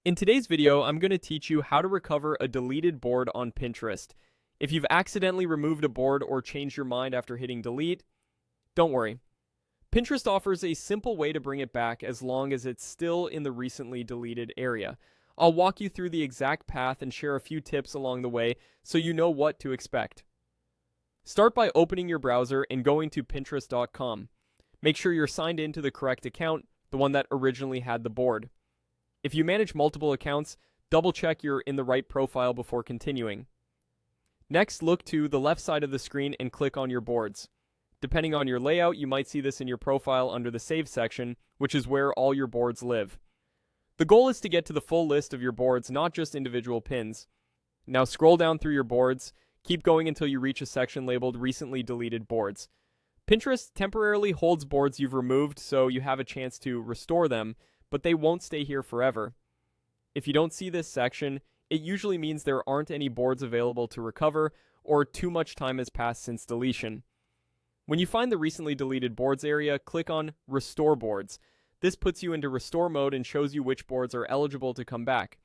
In today's video, I'm going to teach you how to recover a deleted board on Pinterest. If you've accidentally removed a board or changed your mind after hitting delete, don't worry. Pinterest offers a simple way to bring it back as long as it's still in the recently deleted area. I'll walk you through the exact path and share a few tips along the way so you know what to expect. Start by opening your browser and going to Pinterest.com. Make sure you're signed in to the correct account, the one that originally had the board. If you manage multiple accounts, double check you're in the right profile before continuing. Next, look to the left side of the screen and click on your boards. Depending on your layout, you might see this in your profile under the Save section, which is where all your boards live. The goal is to get to the full list of your boards, not just individual pins. Now scroll down through your boards, keep going until you reach a section labeled Recently Deleted Boards. Pinterest temporarily holds boards you've removed so you have a chance to restore them, but they won't stay here forever. If you don't see this section, it usually means there aren't any boards available to recover or too much time has passed since deletion. When you find the recently deleted boards area, click on Restore Boards. This puts you into restore mode and shows you which boards are eligible to come back.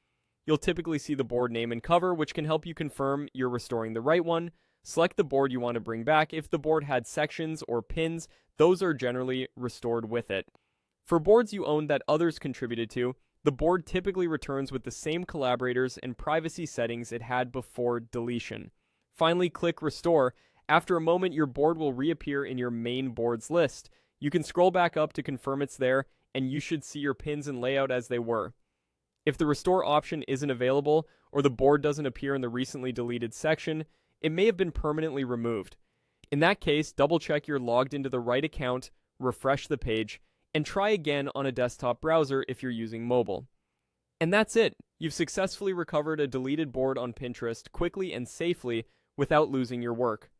You'll typically see the board name and cover, which can help you confirm you're restoring the right one. Select the board you want to bring back. If the board had sections or pins, those are generally restored with it. For boards you own that others contributed to, the board typically returns with the same collaborators and privacy settings it had before deletion. Finally, click Restore. After a moment, your board will reappear in your main boards list. You can scroll back up to confirm it's there, and you should see your pins and layout as they were. If the Restore option isn't available, or the board doesn't appear in the recently deleted section, it may have been permanently removed. In that case, double check you're logged into the right account, refresh the page, and try again on a desktop browser if you're using mobile. And that's it. You've successfully recovered a deleted board on Pinterest quickly and safely without losing your work.